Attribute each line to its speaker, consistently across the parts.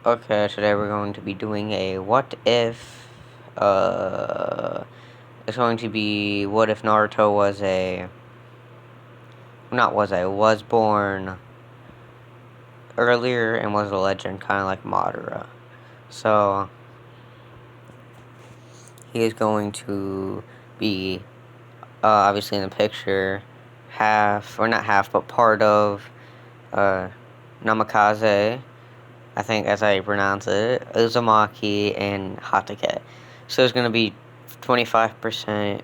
Speaker 1: Okay, today we're going to be doing a what if, it's going to be what if Naruto was born earlier and was a legend, kind of like Madara. So, he is going to be, obviously in the picture, half, or not half, but part of, Namikaze, I think as I pronounce it, Uzumaki, and Hatake. So it's going to be 25%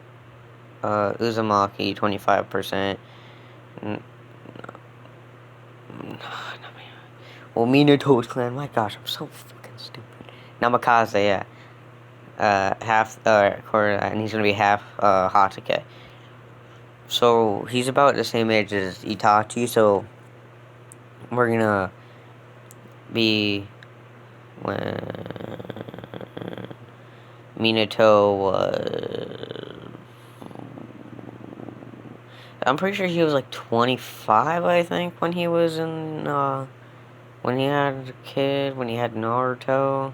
Speaker 1: Uzumaki, 25%. Well, Minato's clan. My gosh, I'm so fucking stupid. Namikaze, yeah. Half, quarter, and he's going to be half, Hatake. So he's about the same age as Itachi, so we're going to be when Minato was... I'm pretty sure he was like 25, I think, when he was in, when he had a kid, when he had Naruto.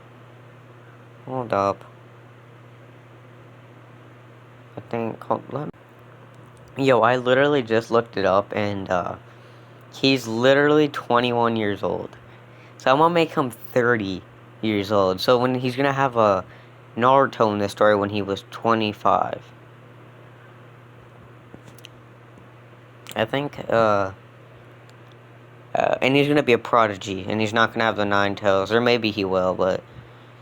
Speaker 1: Hold up. I think, Yo, I literally just looked it up, and, he's literally 21 years old. So I'm gonna make him 30 years old. So when he's gonna have a Naruto in this story when he was 25. I think, and he's gonna be a prodigy, and he's not gonna have the 9 tails, or maybe he will, but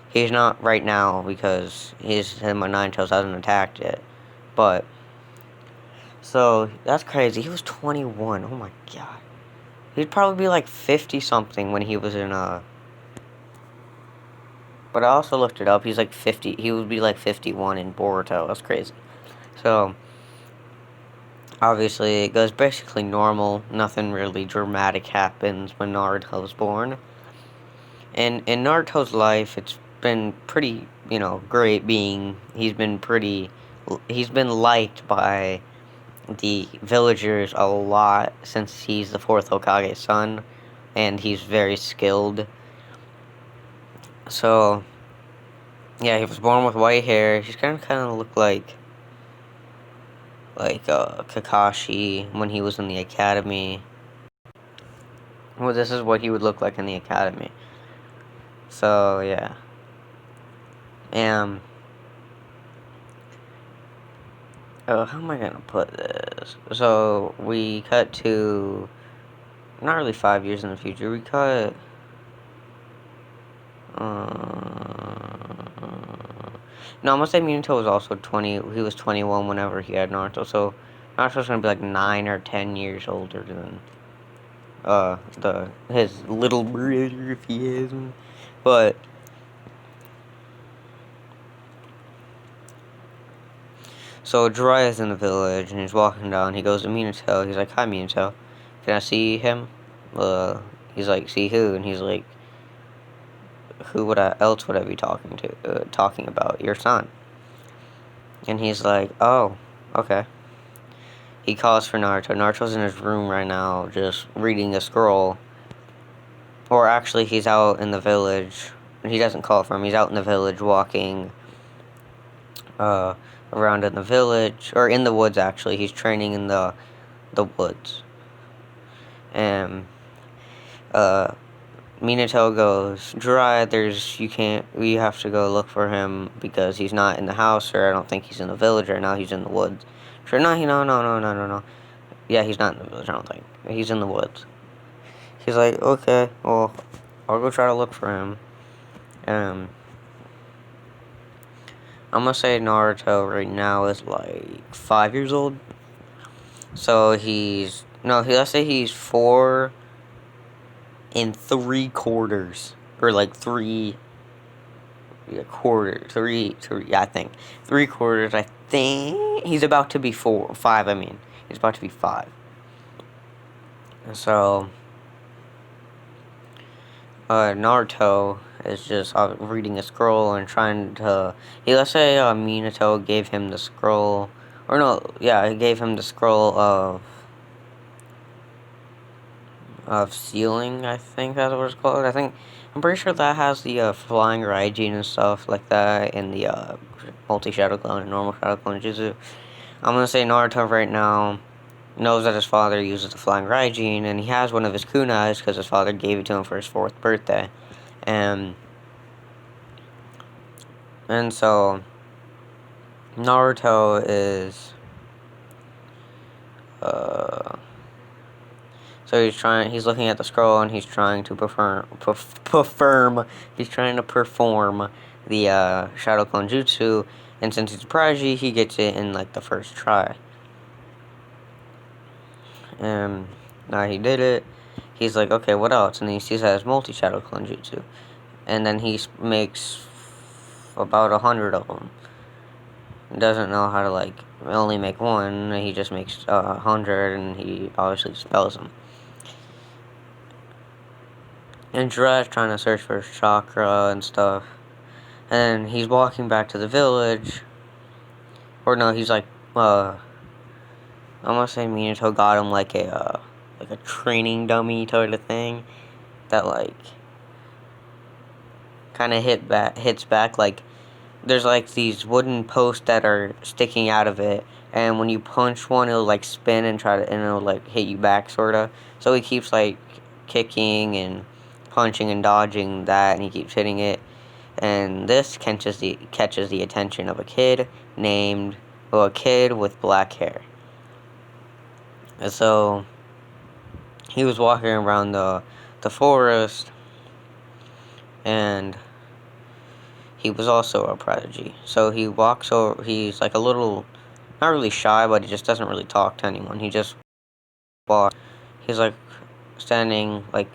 Speaker 1: he's not right now because my 9 tails hasn't attacked yet. But so that's crazy. He was 21. Oh my god. He'd probably be like 50 something when he was in But I also looked it up. He's like 50. He would be like 51 in Boruto. That's crazy. So obviously, it goes basically normal. Nothing really dramatic happens when Naruto was born. And in Naruto's life, it's been pretty, great being. He's been liked by the villagers a lot since he's the fourth Hokage's son. And he's very skilled. So, yeah, he was born with white hair. He's kind of look like Kakashi when he was in the academy. Well, this is what he would look like in the academy. So, yeah. How am I gonna put this? So, we cut to, not really 5 years in the future, we cut, no, I'm gonna say Minato was also 20, he was 21 whenever he had Naruto, so Naruto's gonna be like 9 or 10 years older than, his little brother, if he has one. But so Jiraiya's in the village and he's walking down. He goes to Minato. He's like, "Hi, Minato. Can I see him?" He's like, "See who?" And he's like, "Who else would I be talking about? Your son." And he's like, "Oh, okay." He calls for Naruto. Naruto's in his room right now, just reading a scroll. Or actually, he's out in the village. He doesn't call for him. He's out in the village walking, around in the village, or in the woods. Actually, he's training in the woods. And Minato goes, Jiraiya, we have to go look for him because he's not in the house, or I don't think he's in the village right now, he's in the woods. Sure, no. Yeah, he's not in the village, I don't think. He's in the woods. He's like, okay, well, I'll go try to look for him. I'm gonna say Naruto right now is like 5 years old. So let's say he's 4 3/4, or like I think 3/4. I think he's about to be 5. I mean, he's about to be 5. So, Naruto is just reading a scroll and trying to. Let's say Minato gave him the scroll, or no, yeah, he gave him the scroll of sealing. I think that's what it's called. I think I'm pretty sure that has the flying Raijin and stuff like that in the multi-shadow clone and normal shadow clone jutsu. I'm gonna say Naruto right now knows that his father uses the flying Raijin, and he has one of his kunais because his father gave it to him for his 4th birthday. And so Naruto is so he's looking at the scroll and he's trying to he's trying to perform the Shadow Clone Jutsu, and since he's a prodigy, he gets it in like the first try. And now he did it. He's like, okay, what else? And then he sees that it's multi-Shadow Clone Jutsu, and then he makes about 100 of them. He doesn't know how to like only make one. He just makes 100, and he obviously spells them. And Jiraiya's trying to search for his chakra and stuff. And he's walking back to the village. Or no, he's like, I'm gonna say Minato got him like a training dummy sort of thing. That like kind of hits back. Like, there's like these wooden posts that are sticking out of it. And when you punch one, it'll like spin and and it'll like hit you back, sorta. So he keeps like kicking and punching and dodging that, and he keeps hitting it. And this catches the attention of a kid with black hair. And so he was walking around the forest, and he was also a prodigy. So he walks over. He's like a little, not really shy, but he just doesn't really talk to anyone. He just walks. He's like standing like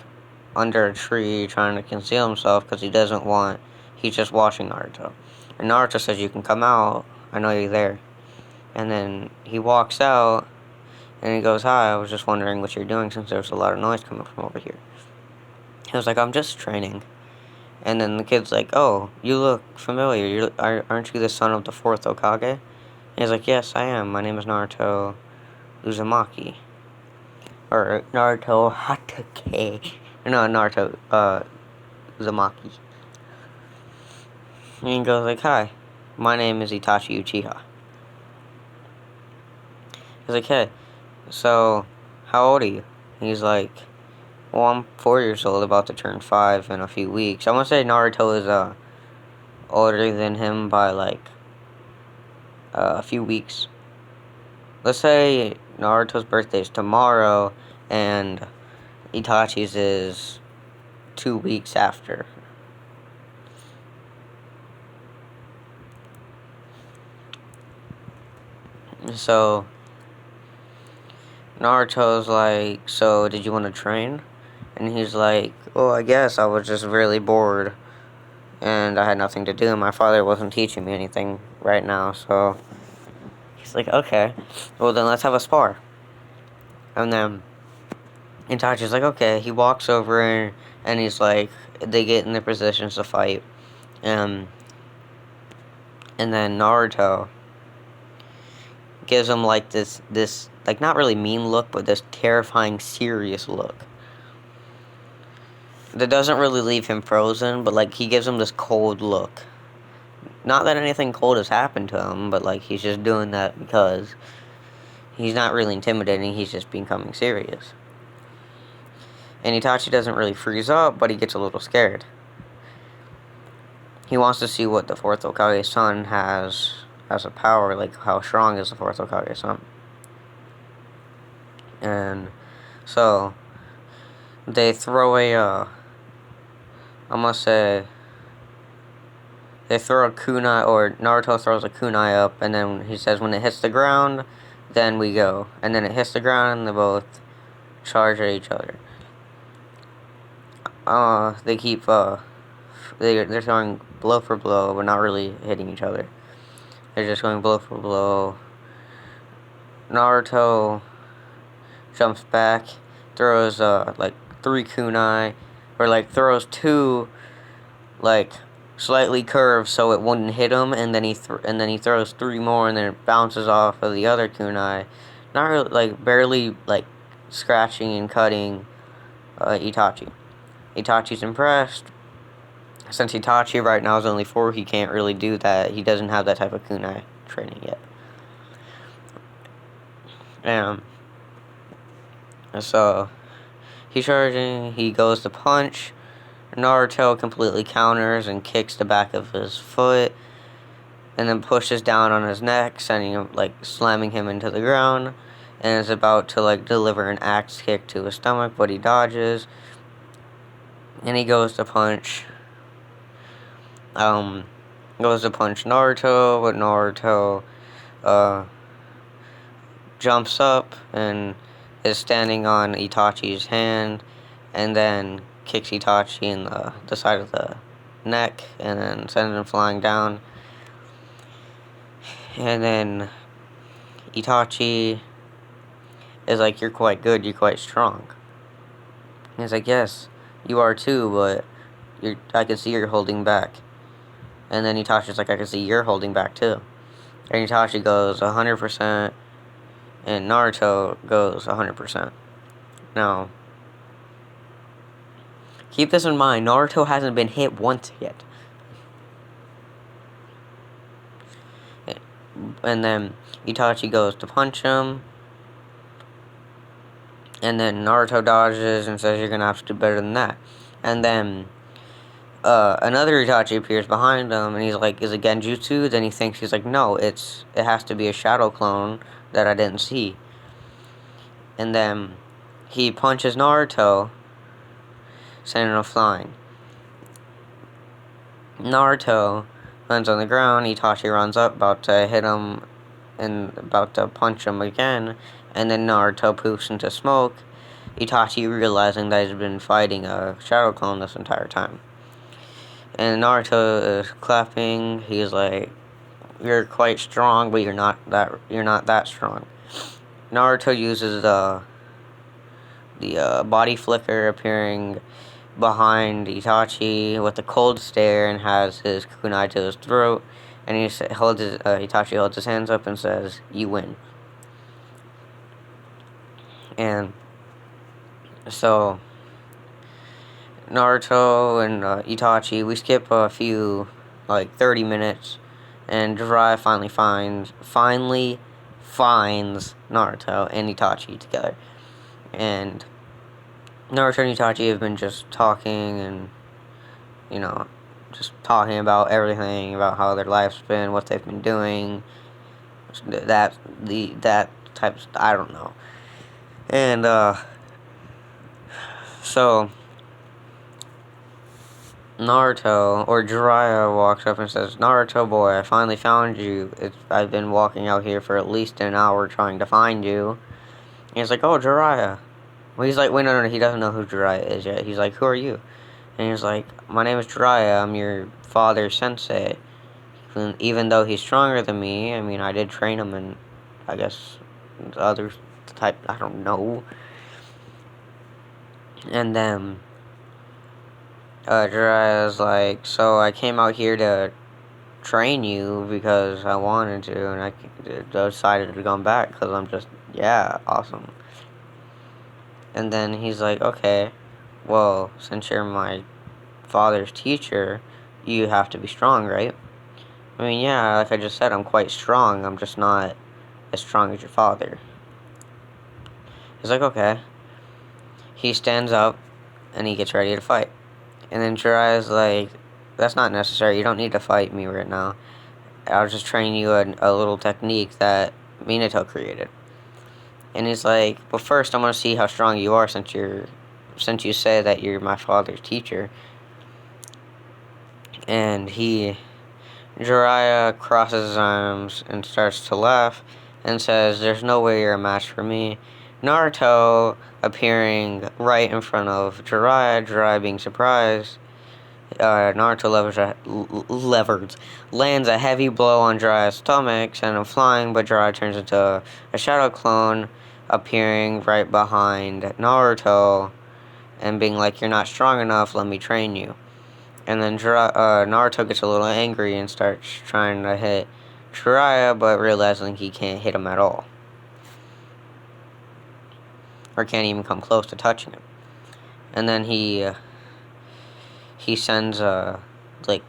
Speaker 1: under a tree trying to conceal himself because he's just watching Naruto. And Naruto says, "You can come out, I know you're there." And then he walks out, and he goes, "Hi, I was just wondering what you're doing since there's a lot of noise coming from over here." He was like, "I'm just training." And then the kid's like, "Oh, you look familiar. Aren't you the son of the 4th Hokage?" And he's like, "Yes, I am. My name is Naruto Uzumaki." Or Naruto Hatake. No, Naruto Uzumaki. And he goes like, "Hi, my name is Itachi Uchiha." He's like, "Hey, so how old are you?" He's like, "Well, I'm 4 years old, about to turn 5 in a few weeks." I want to say Naruto is older than him by like a few weeks. Let's say Naruto's birthday is tomorrow, and Itachi's is 2 weeks after. So Naruto's like, "So did you want to train?" And he's like, "Oh, I guess I was just really bored, and I had nothing to do. My father wasn't teaching me anything right now, so..." He's like, "Okay, well then let's have a spar." And then Itachi's like, "Okay." He walks over, and he's like, they get in their positions to fight. And then Naruto gives him like this like not really mean look, but this terrifying, serious look. That doesn't really leave him frozen, but like he gives him this cold look. Not that anything cold has happened to him, but like he's just doing that because he's not really intimidating, he's just becoming serious. And Itachi doesn't really freeze up, but he gets a little scared. He wants to see what the 4th Hokage's son has as a power, like how strong is the 4th Hokage's son. And so they throw they throw a kunai, or Naruto throws a kunai up, and then he says when it hits the ground, then we go. And then it hits the ground, and they both charge at each other. They keep, they're throwing blow for blow, but not really hitting each other. They're just going blow for blow. Naruto jumps back, throws, like, 3 kunai, or, like, throws 2, like, slightly curved so it wouldn't hit him, and then he throws 3 more, and then it bounces off of the other kunai. Not really, like, barely, like, scratching and cutting, Itachi. Itachi's impressed, since Itachi right now is only 4, he can't really do that. He doesn't have that type of kunai training yet. So he's charging, he goes to punch. Naruto completely counters and kicks the back of his foot, and then pushes down on his neck, sending him, like, slamming him into the ground, and is about to, like, deliver an axe kick to his stomach, but he dodges, and he goes to punch Naruto, but Naruto jumps up and is standing on Itachi's hand, and then kicks Itachi in the side of the neck, and then sends him flying down. And then Itachi is like, "You're quite good, you're quite strong." And he's like, "Yes, you are too, but I can see you're holding back." And then Itachi's like, "I can see you're holding back too." And Itachi goes 100%, and Naruto goes 100%. Now, keep this in mind, Naruto hasn't been hit once yet. And then Itachi goes to punch him, and then Naruto dodges and says, "You're gonna have to do better than that." And then another Itachi appears behind him, and he's like, "Is it Genjutsu?" Then he's like, "No, it has to be a shadow clone that I didn't see." And then he punches Naruto, sending him flying. Naruto lands on the ground. Itachi runs up, about to hit him and about to punch him again, and then Naruto poofs into smoke, Itachi realizing that he's been fighting a shadow clone this entire time. And Naruto is clapping. He's like, "You're quite strong, but you're not that strong." Naruto uses the body flicker, appearing behind Itachi with a cold stare, and has his kunai to his throat. And Itachi holds his hands up and says, "You win." And so Naruto and Itachi, we skip a few, like 30 minutes, and Jiraiya finally finds Naruto and Itachi together. And Naruto and Itachi have been just talking and, just talking about everything, about how their life's been, what they've been doing, that type of, I don't know. And, so Naruto, or Jiraiya, walks up and says, "Naruto boy, I finally found you. I've been walking out here for at least an hour trying to find you." And he's like, "Oh, Jiraiya." Well, he's like, wait, no, he doesn't know who Jiraiya is yet. He's like, "Who are you?" And he's like, "My name is Jiraiya. I'm your father's sensei. And even though he's stronger than me, I mean, I did train him in, I guess, other type, I don't know." And then Jiraiya's like, "So I came out here to train you because I wanted to, and I decided to come back because I'm just, yeah, awesome." And then he's like, "Okay, well, since you're my father's teacher, you have to be strong, right?" "I mean, yeah, like I just said, I'm quite strong. I'm just not as strong as your father." He's like, "Okay." He stands up, and he gets ready to fight. And then Jiraiya's like, "That's not necessary. You don't need to fight me right now. I'll just train you a little technique that Minato created." And he's like, "But first, I want to see how strong you are since you say that you're my father's teacher." And Jiraiya crosses his arms and starts to laugh and says, "There's no way you're a match for me." Naruto appearing right in front of Jiraiya being surprised. Naruto lands a heavy blow on Jiraiya's stomach, sending him flying, but Jiraiya turns into a shadow clone, appearing right behind Naruto, and being like, "You're not strong enough, let me train you." And then Naruto gets a little angry and starts trying to hit Jiraiya, but realizing he can't hit him at all. Or can't even come close to touching him. And then he sends like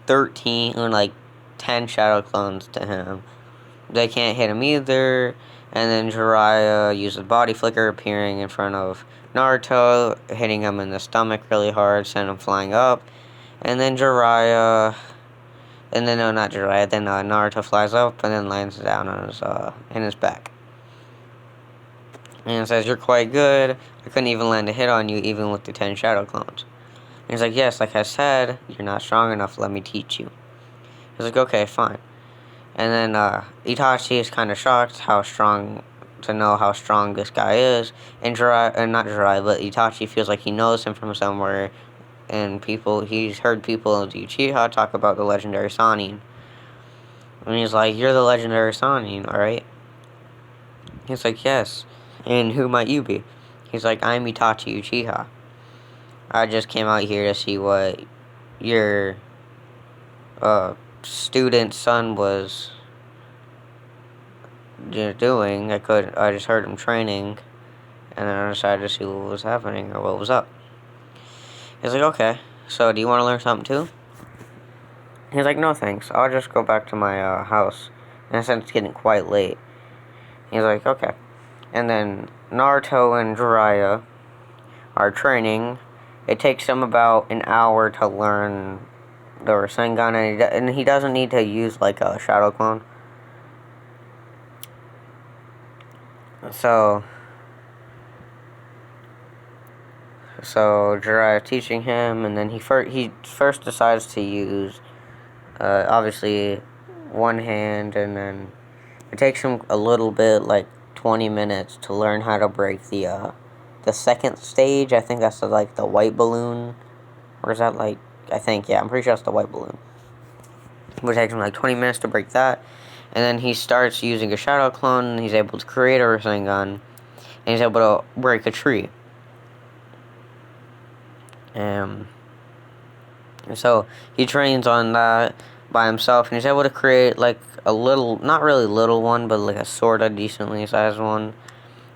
Speaker 1: 13 or like 10 shadow clones to him. They can't hit him either. And then Jiraiya uses body flicker, appearing in front of Naruto, hitting him in the stomach really hard, sending him flying up. And then Jiraiya, and then no, not Jiraiya. Then Naruto flies up and then lands down on his in his back. And it says, "You're quite good. I couldn't even land a hit on you, even with the 10 shadow clones." And he's like, "Yes, like I said, you're not strong enough. Let me teach you." He's like, "Okay, fine." And then Itachi is kind of shocked to know how strong this guy is. And not Jiraiya, but Itachi feels like he knows him from somewhere. And he's heard people in the Uchiha talk about the legendary Sannin. And he's like, "You're the legendary Sannin, alright?" He's like, "Yes. And who might you be?" He's like, "I'm Itachi Uchiha. I just came out here to see what your student's son was doing. I just heard him training, and then I decided to see what was happening or what was up." He's like, "Okay, so do you want to learn something too?" He's like, "No thanks, I'll just go back to my house, and since it's getting quite late." He's like, "Okay." And then Naruto and Jiraiya are training. It takes him about an hour to learn the Rasengan, and he doesn't need to use like a shadow clone. So Jiraiya teaching him, and then he first decides to use obviously one hand, and then it takes him a little bit, like 20 minutes, to learn how to break the second stage. I think that's like the white balloon, or is that like, I think, yeah, I'm pretty sure that's the white balloon. It would take him like 20 minutes to break that, and then he starts using a shadow clone, and he's able to create a Rasengan, and he's able to break a tree. So he trains on that by himself, and he's able to create like a little, not really little one, but like a sorta decently sized one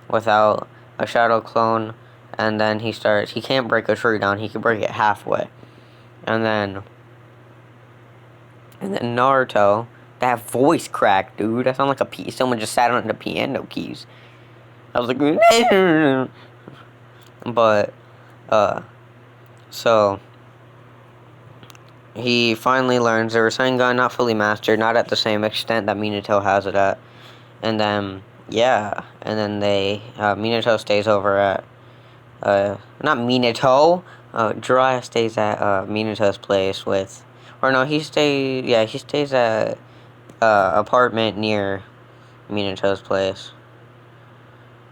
Speaker 1: without a shadow clone. And then he can't break a tree down, he can break it halfway. And then Naruto, that voice crack, dude, that sounded like someone just sat on the piano keys. I was like, but, so he finally learns the Rasengan, not fully mastered, not at the same extent that Minato has it at. And then, yeah, and then Minato stays over at, not Minato, Jiraiya stays at, Minato's place he stays at, apartment near Minato's place.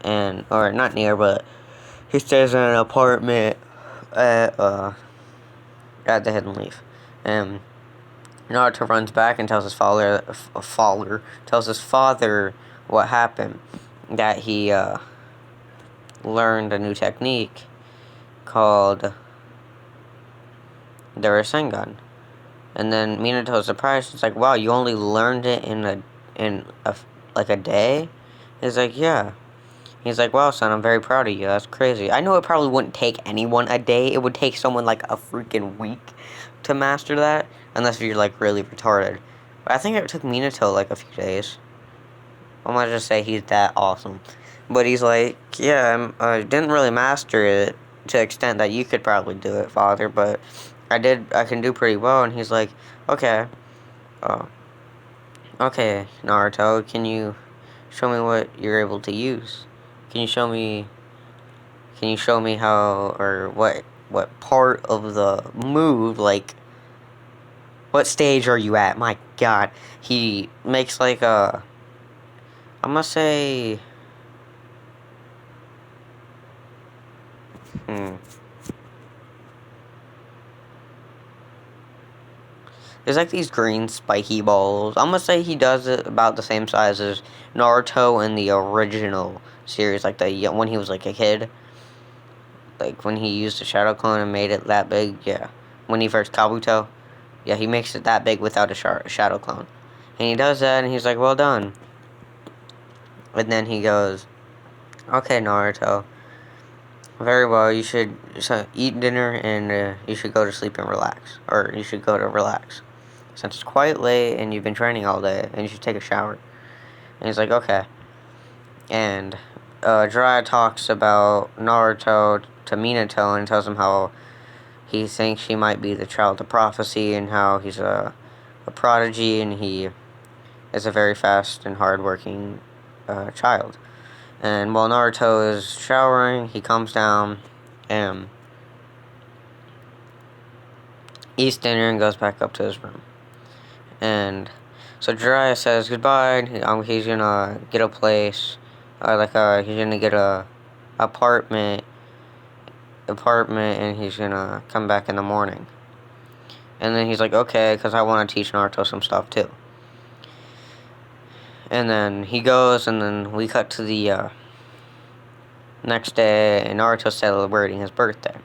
Speaker 1: Or not near, but he stays in an apartment at the Hidden Leaf. And Naruto runs back and tells his father what happened. That he learned a new technique called the Rasengan. And then Minato's surprised. It's like, "Wow, you only learned it in a day?" He's like, "Yeah." He's like, "Wow, son, I'm very proud of you. That's crazy. I know it probably wouldn't take anyone a day. It would take someone like a freaking week to master that, unless you're like really retarded. But I think it took Minato like a few days. I'm gonna just say he's that awesome." But he's like, "Yeah, I didn't really master it to the extent that you could probably do it, father, but I can do pretty well." And he's like, "Okay, okay, Naruto, can you show me what you're able to use? Can you show me how, or what part of the move, like, what stage are you at?" My god. He makes like I'm gonna say, there's like these green spiky balls. I'm gonna say he does it about the same size as Naruto in the original series, like when he was like a kid. Like when he used a shadow clone and made it that big, yeah. When he first Kabuto, yeah, he makes it that big without a shadow clone. And he does that, and he's like, "Well done." And then he goes, "Okay, Naruto, Very well. You should eat dinner and you should go to sleep and relax. Or you should go to relax. Since it's quite late and you've been training all day, and you should take a shower. And he's like, okay. And Jiraiya talks about Naruto to Minato and tells him how he thinks she might be the child of prophecy and how he's a prodigy and he is a very fast and hardworking child. And while Naruto is showering, he comes down and eats dinner and goes back up to his room. And so Jiraiya says goodbye. He's gonna get a place, he's gonna get a apartment, and he's gonna come back in the morning. And then he's like, okay, because I want to teach Naruto some stuff too. And then he goes, and then we cut to the next day, and Naruto's celebrating his birthday.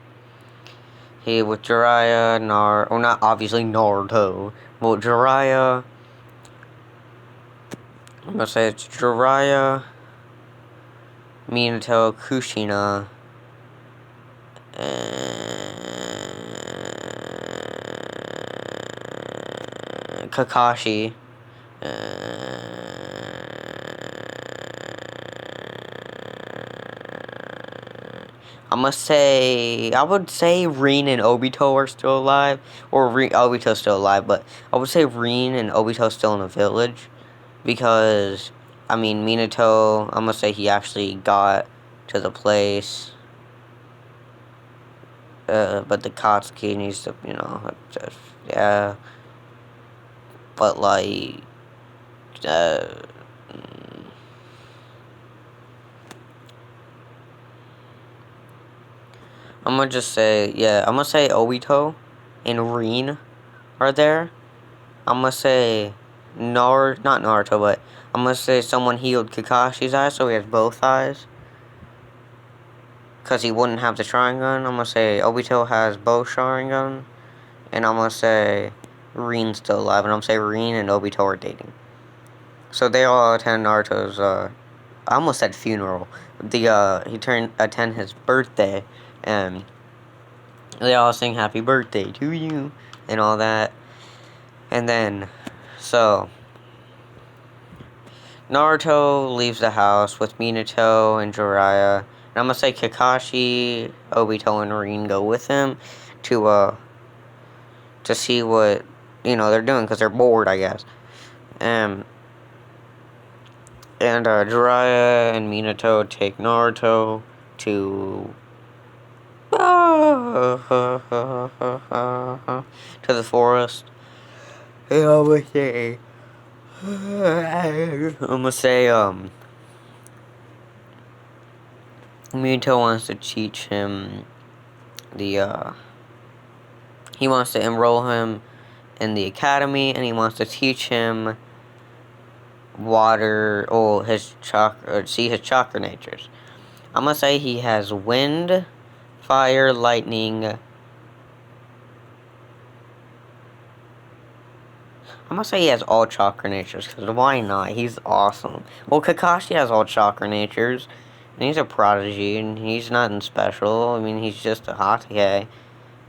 Speaker 1: He with Jiraiya, not obviously Naruto, but Jiraiya. I'm gonna say it's Jiraiya, Minato, Kushina, and Kakashi. I would say Rin and Obito are still alive, or Obito's still alive, but I would say Rin and Obito still in the village, because, I mean, Minato, I'm gonna say he actually got to the place, but the Katsuki needs to, yeah, but, like, I'm gonna just say, I'm gonna say Obito and Rin are there. I'm gonna say not Naruto, but I'm gonna say someone healed Kakashi's eyes, so he has both eyes. Because he wouldn't have the Sharingan. I'm gonna say Obito has both Sharingan. And I'm gonna say Rin's still alive. And I'm gonna say Rin and Obito are dating. So they all attend Naruto's, I almost said funeral. He attend his birthday. And they all sing happy birthday to you. And all that. And then, so Naruto leaves the house with Minato and Jiraiya. And I'm gonna say Kakashi, Obito, and Rin go with him to see what, they're doing, because they're bored, I guess. And Jiraiya and Minato take Naruto to to the forest. And I'm gonna say Minato wants to teach him he wants to enroll him in the academy, and he wants to teach him see his chakra natures. I'm gonna say he has wind, fire, lightning. I'm gonna say he has all chakra natures, because why not? He's awesome. Well, Kakashi has all chakra natures, and he's a prodigy, and he's nothing special. I mean, he's just a Hokage.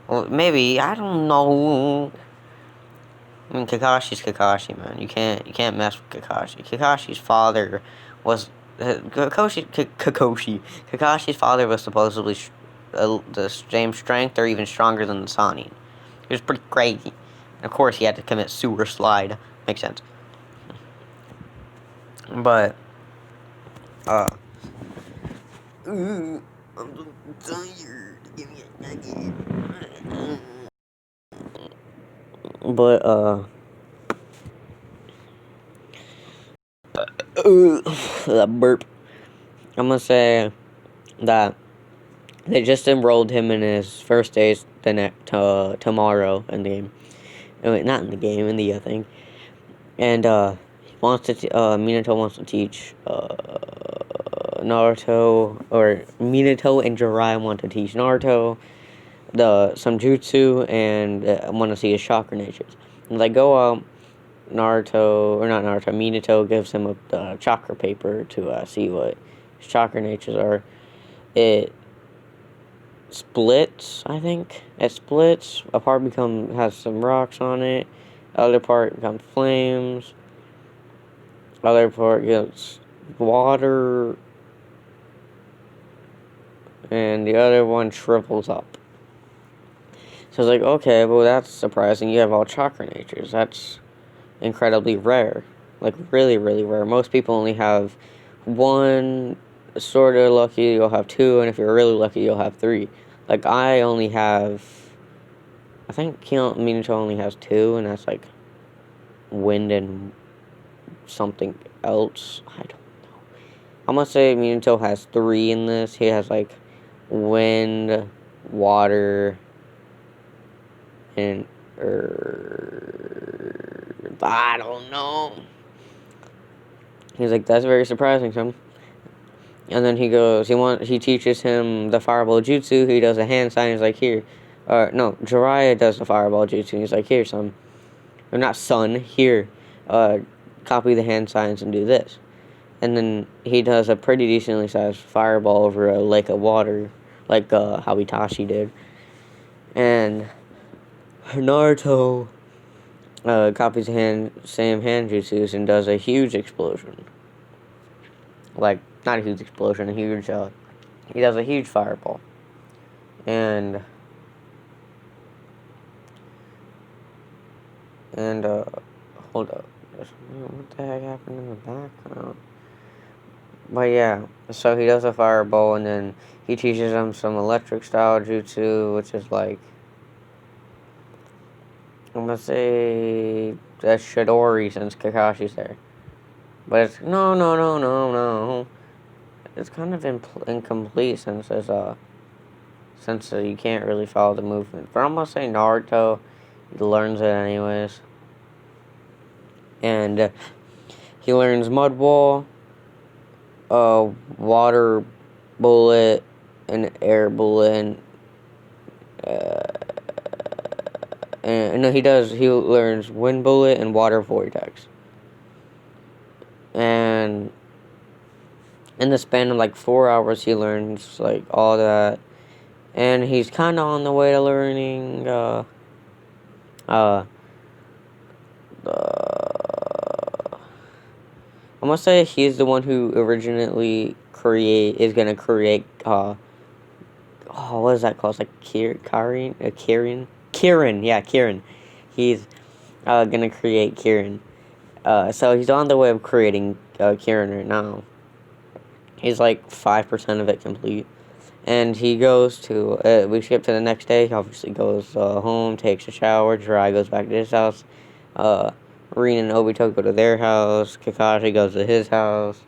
Speaker 1: Well, maybe, I don't know. I mean, Kakashi's Kakashi, man. You can't mess with Kakashi. Kakashi's father was Kakashi's father was supposedly the same strength or even stronger than the Sanin. It was pretty crazy. And of course, he had to commit sewer slide. Makes sense. But I'm tired. Give me a nugget. But that burp. I'm gonna say that they just enrolled him in his first days tomorrow in the game. Not in the game, in the thing. And he wants to Minato wants to teach Naruto, or Minato and Jiraiya want to teach Naruto some jutsu, and want to see his chakra natures. And they go out. Minato gives him a chakra paper to see what his chakra natures are. splits, I think. It splits. A part has some rocks on it. Other part becomes flames. Other part gets water. And the other one shrivels up. So I was like, okay, well that's surprising. You have all chakra natures. That's incredibly rare. Like really, really rare. Most people only have one. Sort of lucky, you'll have two, and if you're really lucky, you'll have three. Like I only have, I think Minato only has two, and that's like wind and something else. I don't know. I'm gonna say Minato has three in this. He has like wind, water, and I don't know. He's like, that's very surprising to him. And then he goes, he teaches him the fireball jutsu. He does a hand sign. He's like, here. No, Jiraiya does the fireball jutsu. He's like, here, son. Or not son, here. Copy the hand signs and do this. And then he does a pretty decently sized fireball over a lake of water, like how Itachi did. And Naruto copies the same hand jutsus and does a huge explosion. Like, not a huge explosion, he does a huge fireball. And hold up. What the heck happened in the background? But yeah, so he does a fireball, and then he teaches him some electric style jutsu, which is like, I'm gonna say that's Shidori since Kakashi's there. But it's, no. It's kind of incomplete since you can't really follow the movement. But I'm gonna say Naruto, he learns it anyways. And he learns Mud Wall, Water Bullet, and Air Bullet, and no, he learns Wind Bullet and Water Vortex. And in the span of like 4 hours, he learns like all that. And he's kind of on the way to learning, I'm gonna say he's the one who originally is gonna create, what is that called? It's like Kirin? Yeah, Kirin. He's, gonna create Kirin. So he's on the way of creating, Kirin right now. He's like 5% of it complete. And he goes to, we skip to the next day. He obviously goes home, takes a shower. Jiraiya goes back to his house. Rin and Obito go to their house. Kakashi goes to his house.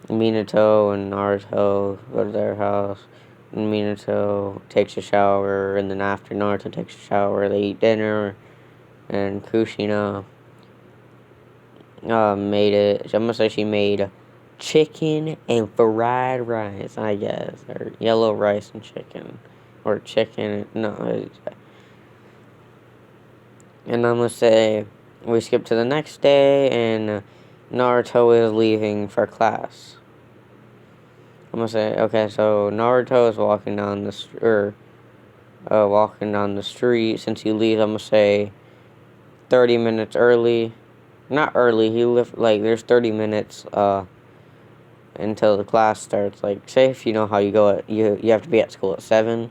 Speaker 1: Minato and Naruto go to their house. And Minato takes a shower. And then after Naruto takes a shower, they eat dinner. And Kushina made it. I'm going to say she made chicken and fried rice, I guess, or yellow rice and chicken, or chicken. No, and I'm gonna say we skip to the next day, and Naruto is leaving for class. I'm gonna say, okay, so Naruto is walking down the street. Since he leaves, I'm gonna say 30 minutes early. Not early. There's 30 minutes until the class starts. Like, say if you know how you go you have to be at school at 7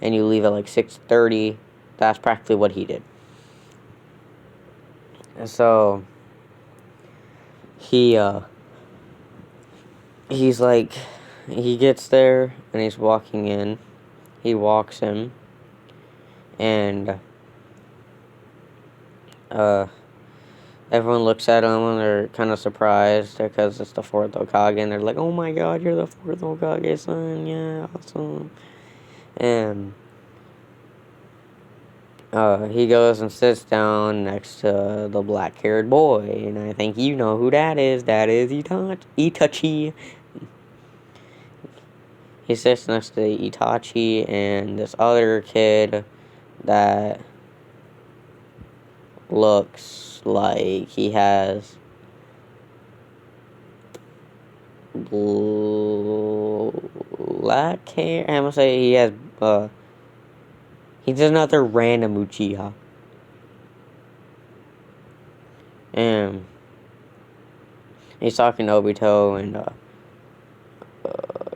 Speaker 1: and you leave at like 6:30. That's practically what he did. And so he's like, he gets there and he's walking in. He walks in, and everyone looks at him and they're kind of surprised because it's the fourth Hokage, and they're like, oh my god, you're the fourth Hokage, son, yeah, awesome. And he goes and sits down next to the black-haired boy, and I think you know who that is. That is Itachi. He sits next to Itachi and this other kid that looks like he has black hair. I'm gonna say he has, he's another random Uchiha. And he's talking to Obito, and,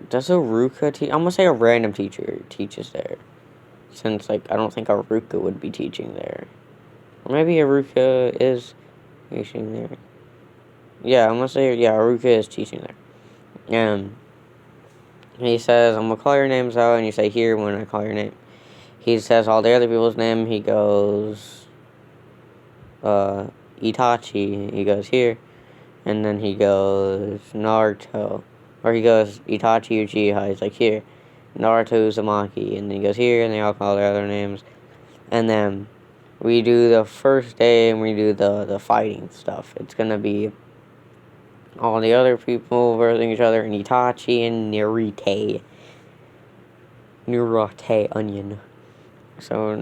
Speaker 1: does Haruka teach? I'm gonna say a random teacher teaches there. Since, like, I don't think Haruka would be teaching there. Or maybe Haruka is teaching there. Yeah, I'm gonna say, yeah, Haruka is teaching there. And he says, I'm gonna call your names out, and you say here when I call your name. He says all the other people's name. He goes, Itachi. He goes here. And then he goes Naruto. Or he goes Itachi Uchiha. He's like here. Naruto Uzumaki. And then he goes here, and they all call their other names. And then we do the first day, and we do the fighting stuff. It's gonna be all the other people versus each other, and Itachi and Narite. Onion. So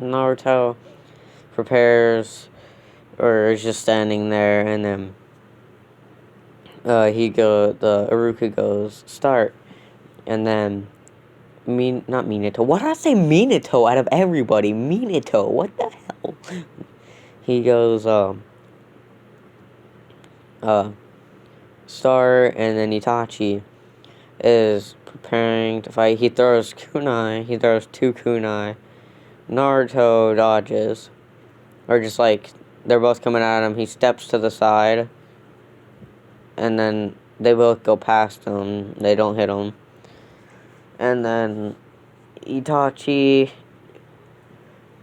Speaker 1: Naruto prepares, or is just standing there, and then the Iruka goes start, and then not Minato. Why did I say Minato out of everybody? Minato, what the hell? He goes start, and then Itachi is preparing to fight. He throws kunai. He throws two kunai. Naruto dodges, or just like they're both coming at him. He steps to the side, and then they both go past him. They don't hit him. And then Itachi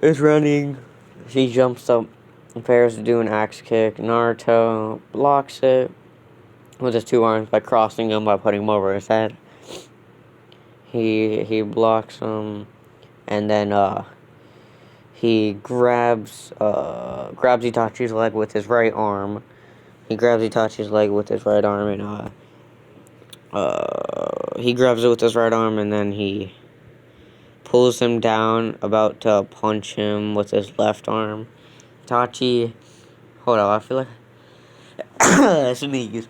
Speaker 1: is running. He jumps up and prepares to do an axe kick. Naruto blocks it with his two arms by crossing him, by putting him over his head. He blocks him, and then he grabs Itachi's leg with his right arm. He grabs Itachi's leg with his right arm, and he grabs it with his right arm, and then he pulls him down, about to punch him with his left arm. Itachi, hold on, I feel like I sneeze.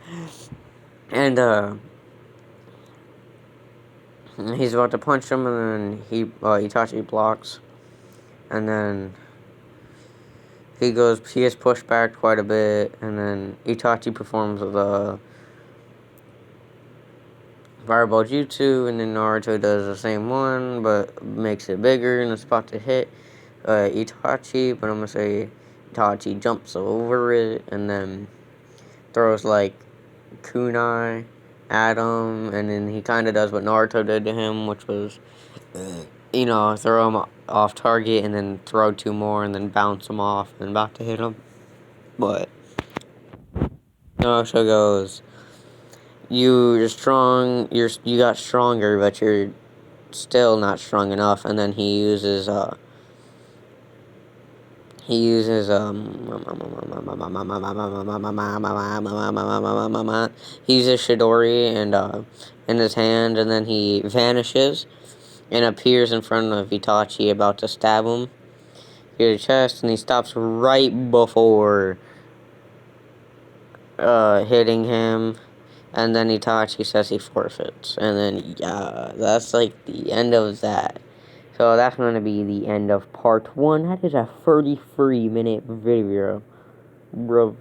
Speaker 1: And he's about to punch him, and then Itachi blocks, and then he gets pushed back quite a bit, and then Itachi performs the Fireball Jutsu, and then Naruto does the same one, but makes it bigger, and it's about to hit Itachi, but I'm gonna say Itachi jumps over it, and then throws, like, kunai at him, and then he kind of does what Naruto did to him, which was, throw him off target, and then throw two more, and then bounce him off, and about to hit him. But Naruto goes, you got stronger, but you're still not strong enough. And then he uses Shidori and in his hand, and then he vanishes and appears in front of Itachi, about to stab him through the chest, and he stops right before hitting him. And then Itachi says he forfeits. And then, yeah, that's like the end of that. So that's going to be the end of part 1. That is a 33-minute video. Bro.